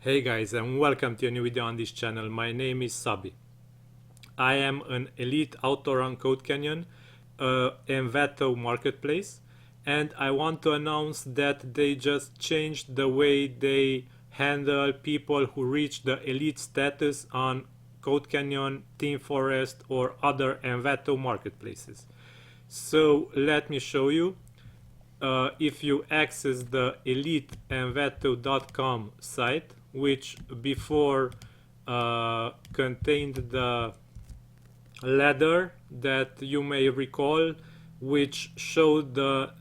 Hey guys, and welcome to a new video on this channel. My name is Szabi. I am an elite outdoor on Code Canyon, Envato marketplace, and I want to announce that they just changed the way they handle people who reach the elite status on Code Canyon, Team Forest, or other Envato marketplaces. So let me show you. If you access the eliteenvato.com site, which before contained the ladder that you may recall, which showed the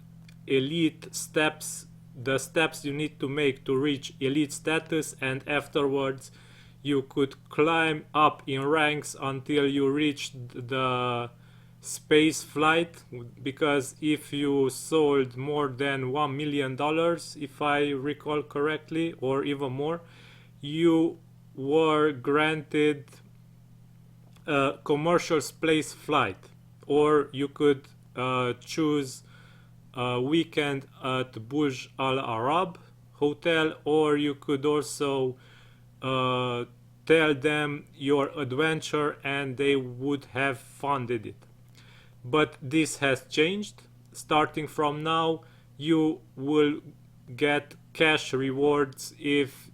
elite steps, the steps you need to make to reach elite status, and afterwards you could climb up in ranks until you reached the space flight, because if you sold more than $1 million, if I recall correctly, or even more, you were granted a commercial space flight, or you could choose a weekend at Burj Al Arab hotel, or you could also tell them your adventure and they would have funded it. But this has changed. Starting from now, you will get cash rewards if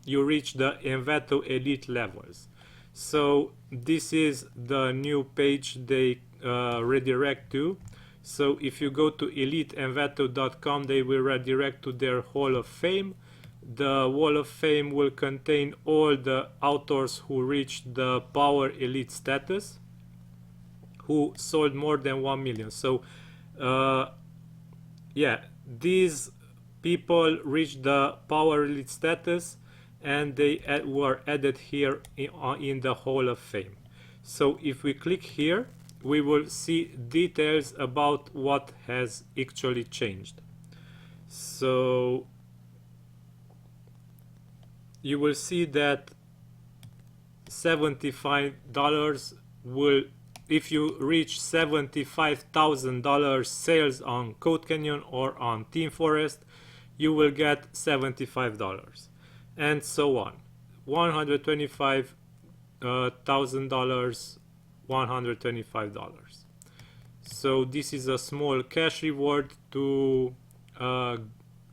you reach the Envato Elite levels. So this is the new page they redirect to. So if you go to eliteenvato.com, they will redirect to their Hall of Fame. The Wall of Fame will contain all the authors who reached the Power Elite status, who sold more than 1 million. So yeah, these people reached the Power Elite status and they were added here in the Hall of Fame. So if we click here, we will see details about what has actually changed. So you will see that $75 will, if you reach $75,000 sales on Code Canyon or on Team Forest, you will get $75, and so on. $125,000, $125. So this is a small cash reward to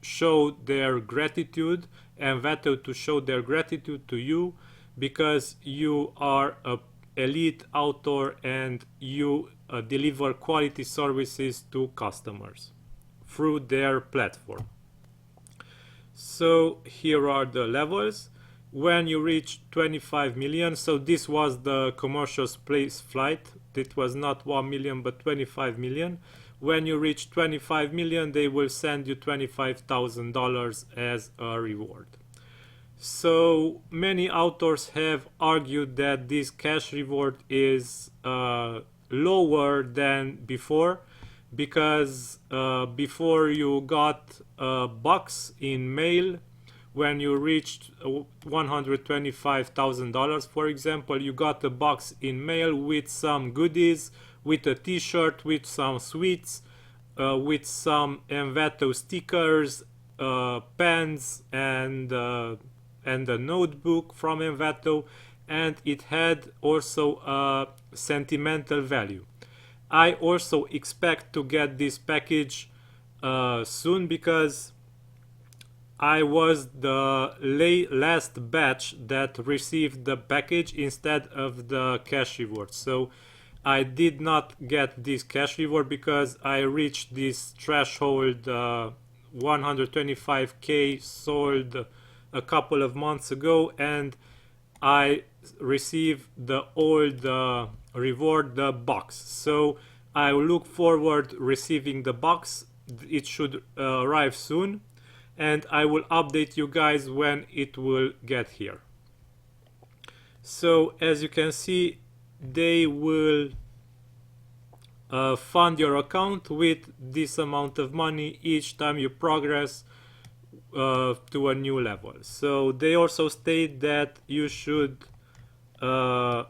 show their gratitude, and Envato to show their gratitude to you, because you are a elite outdoor and you deliver quality services to customers through their platform. So here are the levels. When you reach 25 million, so this was the commercial space flight, it was not 1 million but 25 million. When you reach 25 million, they will send you $25,000 as a reward. So many authors have argued that this cash reward is lower than before, because before you got a box in mail when you reached $125,000, for example. You got a box in mail with some goodies, with a t-shirt, with some sweets, with some Envato stickers, pens, and a notebook from Envato, and it had also a sentimental value. I also expect to get this package soon, because I was the last batch that received the package instead of the cash reward. So I did not get this cash reward because I reached this threshold, 125k sold a couple of months ago, and I received the old reward, the box. So I look forward receiving the box. It should arrive soon, and I will update you guys when it will get here. So as you can see, they will fund your account with this amount of money each time you progress to a new level. So they also state that you should have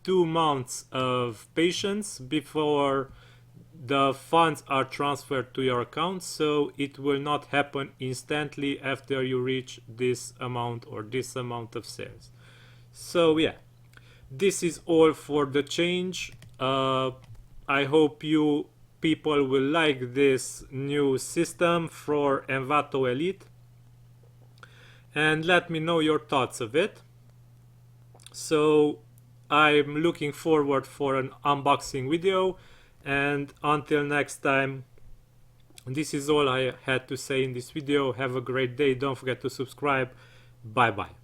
2 months of patience before the funds are transferred to your account, so it will not happen instantly after you reach this amount or this amount of sales. So yeah, this is all for the change. I hope you people will like this new system for Envato Elite, and let me know your thoughts of it. So I'm looking forward for an unboxing video, and until next time, this is all I had to say in this video. Have a great day. Don't forget to subscribe. Bye bye.